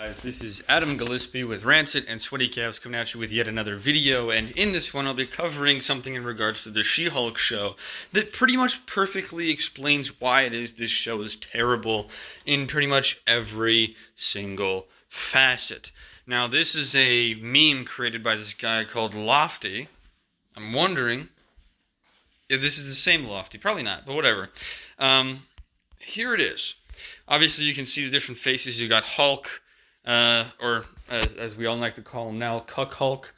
Guys, this is Adam Gillespie with Rancid and Sweaty Calves coming at you with yet another video, and in this one I'll be covering something in regards to the She-Hulk show that pretty much perfectly explains why it is this show is terrible in pretty much every single facet. Now, this is a meme created by this guy called Lofty. I'm wondering if this is the same Lofty. Probably not, but whatever. Here it is. Obviously, you can see the different faces. You got Hulk, or as we all like to call him now, Cuck Hulk.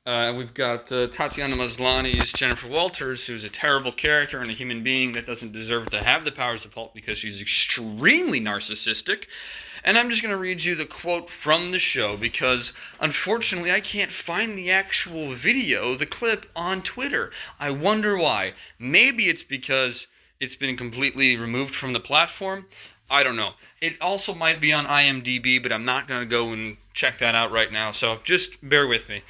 We've got Tatiana Maslany's Jennifer Walters, who's a terrible character and a human being that doesn't deserve to have the powers of Hulk because she's extremely narcissistic. And I'm just going to read you the quote from the show because, unfortunately, I can't find the actual video, the clip, on Twitter. I wonder why. Maybe it's because it's been completely removed from the platform. I don't know. It also might be on IMDb, but I'm not going to go and check that out right now, so just bear with me.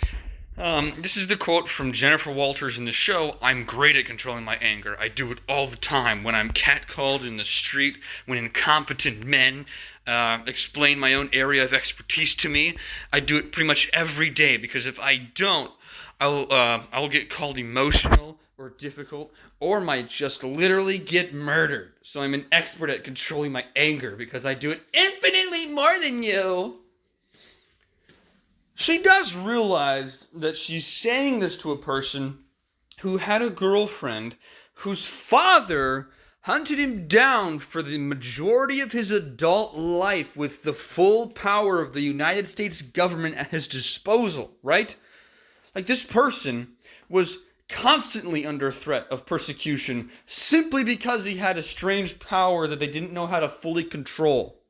This is the quote from Jennifer Walters in the show. "I'm great at controlling my anger. I do it all the time. When I'm catcalled in the street, when incompetent men explain my own area of expertise to me, I do it pretty much every day, because if I don't, I'll get called emotional or difficult, or might just literally get murdered. So I'm an expert at controlling my anger because I do it infinitely more than you." She does realize that she's saying this to a person who had a girlfriend whose father hunted him down for the majority of his adult life with the full power of the United States government at his disposal, right? Like, this person was constantly under threat of persecution simply because he had a strange power that they didn't know how to fully control.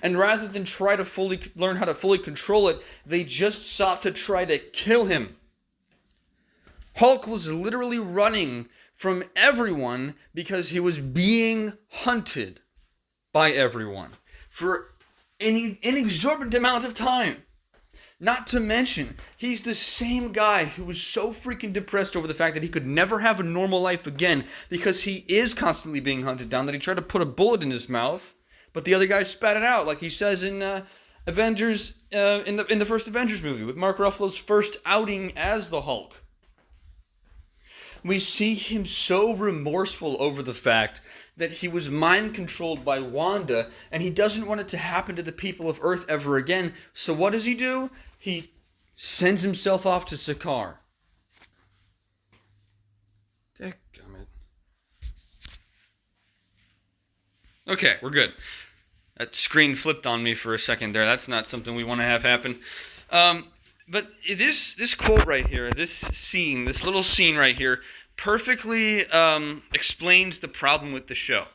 And rather than try to learn how to fully control it, they just sought to try to kill him. Hulk was literally running from everyone because he was being hunted by everyone for an inexorbitant amount of time. Not to mention, he's the same guy who was so freaking depressed over the fact that he could never have a normal life again because he is constantly being hunted down, that he tried to put a bullet in his mouth, but the other guy spat it out, like he says in Avengers, in the first Avengers movie, with Mark Ruffalo's first outing as the Hulk. We see him so remorseful over the fact that he was mind-controlled by Wanda, and he doesn't want it to happen to the people of Earth ever again. So what does he do? He sends himself off to Sakaar. Dadgummit. Okay, we're good. That screen flipped on me for a second there. That's not something we want to have happen. But this quote right here, this little scene right here, perfectly explains the problem with the show.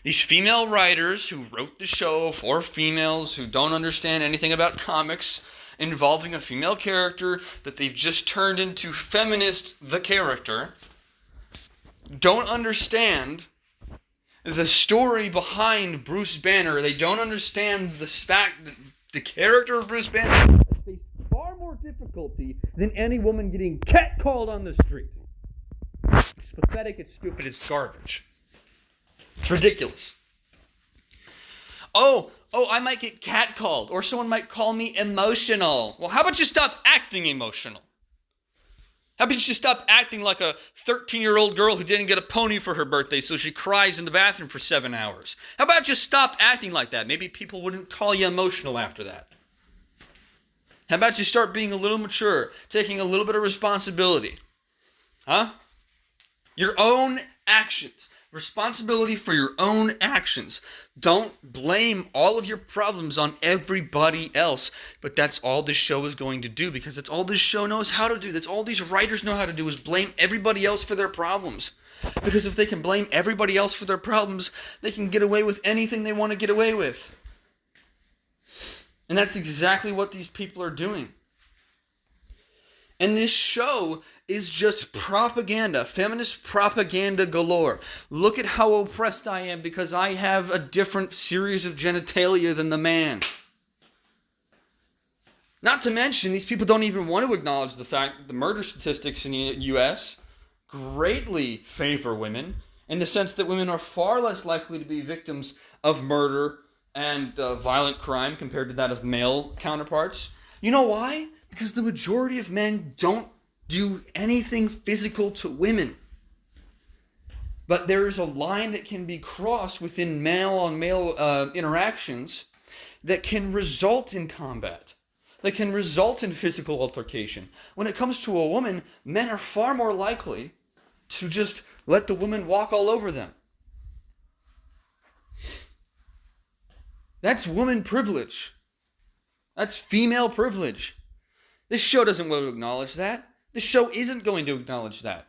These female writers who wrote the show for females who don't understand anything about comics involving a female character that they've just turned into feminist the character, don't understand the story behind Bruce Banner. They don't understand the fact that the character of Bruce Banner has faced far more difficulty than any woman getting catcalled on the street. It's pathetic, it's stupid, it's garbage. It's ridiculous. Oh, I might get catcalled, or someone might call me emotional. Well, how about you stop acting emotional? How about you stop acting like a 13-year-old girl who didn't get a pony for her birthday, so she cries in the bathroom for 7 hours? How about you stop acting like that? Maybe people wouldn't call you emotional after that. How about you start being a little mature, taking a little bit of responsibility? Huh? Your own actions. Responsibility for your own actions. Don't blame all of your problems on everybody else. But that's all this show is going to do, because that's all this show knows how to do. That's all these writers know how to do, is blame everybody else for their problems. Because if they can blame everybody else for their problems, they can get away with anything they want to get away with. And that's exactly what these people are doing. And this show is just propaganda, feminist propaganda galore. Look at how oppressed I am because I have a different series of genitalia than the man. Not to mention, these people don't even want to acknowledge the fact that the murder statistics in the U.S. greatly favor women, in the sense that women are far less likely to be victims of murder and violent crime compared to that of male counterparts. You know why? Because the majority of men don't do anything physical to women. But there is a line that can be crossed within male-on-male interactions that can result in combat, that can result in physical altercation. When it comes to a woman, men are far more likely to just let the woman walk all over them. That's woman privilege. That's female privilege. This show doesn't want to acknowledge that. This show isn't going to acknowledge that.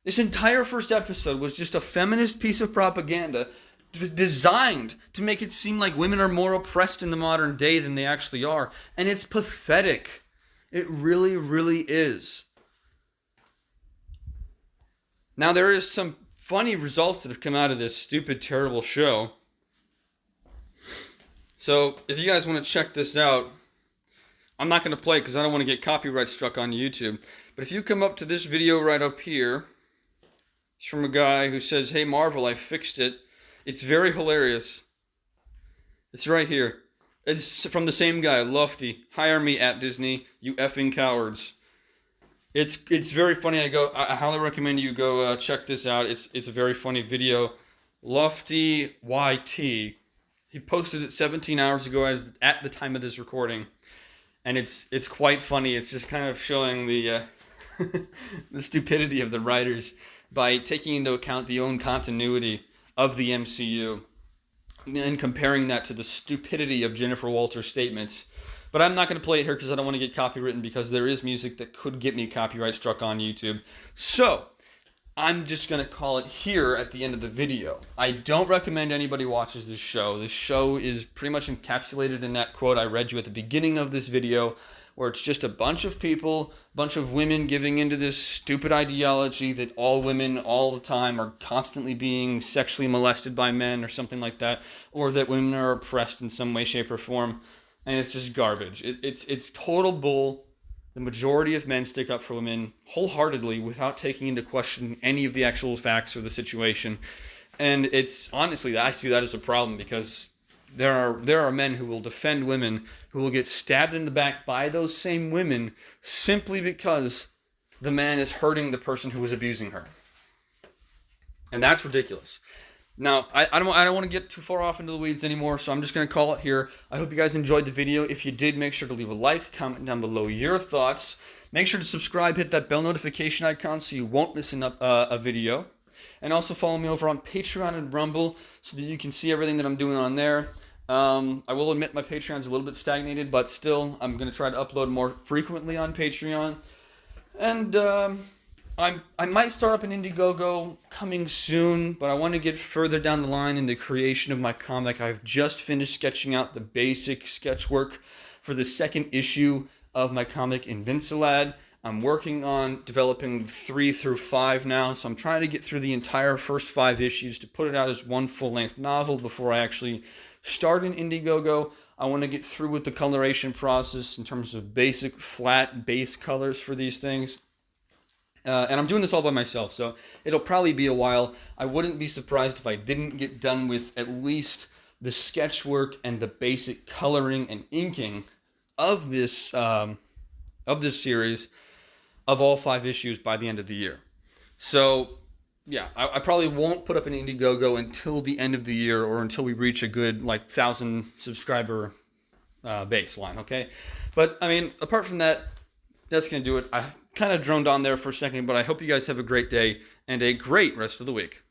This entire first episode was just a feminist piece of propaganda designed to make it seem like women are more oppressed in the modern day than they actually are. And it's pathetic. It really, really is. Now, there is some funny results that have come out of this stupid, terrible show. So, if you guys want to check this out, I'm not going to play it because I don't want to get copyright struck on YouTube. But if you come up to this video right up here, it's from a guy who says, "Hey Marvel, I fixed it." It's very hilarious. It's right here. It's from the same guy, Lofty. "Hire me at Disney, you effing cowards." It's very funny. I highly recommend you go check this out. It's a very funny video. Lofty YT. He posted it 17 hours ago at the time of this recording. And it's quite funny. It's just kind of showing the the stupidity of the writers by taking into account the own continuity of the MCU and comparing that to the stupidity of Jennifer Walters' statements. But I'm not going to play it here because I don't want to get copywritten, because there is music that could get me copyright struck on YouTube. So, I'm just going to call it here at the end of the video. I don't recommend anybody watches this show. This show is pretty much encapsulated in that quote I read you at the beginning of this video, where it's just a bunch of people, a bunch of women giving into this stupid ideology that all women all the time are constantly being sexually molested by men or something like that, or that women are oppressed in some way, shape, or form. And it's just garbage. It's total bull. The majority of men stick up for women wholeheartedly without taking into question any of the actual facts or the situation. And it's honestly, I see that as a problem, because there are men who will defend women who will get stabbed in the back by those same women simply because the man is hurting the person who was abusing her. And that's ridiculous. Now, I don't want to get too far off into the weeds anymore, so I'm just going to call it here. I hope you guys enjoyed the video. If you did, make sure to leave a like, comment down below your thoughts. Make sure to subscribe, hit that bell notification icon so you won't miss a video. And also follow me over on Patreon and Rumble so that you can see everything that I'm doing on there. I will admit my Patreon's a little bit stagnated, but still, I'm going to try to upload more frequently on Patreon. And I might start up an Indiegogo coming soon, but I want to get further down the line in the creation of my comic. I've just finished sketching out the basic sketch work for the second issue of my comic Invincilad. I'm working on developing 3 through 5 now, so I'm trying to get through the entire first 5 issues to put it out as one full-length novel before I actually start an Indiegogo. I want to get through with the coloration process in terms of basic flat base colors for these things. And I'm doing this all by myself, so it'll probably be a while. I wouldn't be surprised if I didn't get done with at least the sketch work and the basic coloring and inking of this series of all 5 issues by the end of the year. So, yeah, I probably won't put up an Indiegogo until the end of the year, or until we reach a good 1,000 subscriber baseline, okay? But, I mean, apart from that, that's going to do it. I kind of droned on there for a second, but I hope you guys have a great day and a great rest of the week.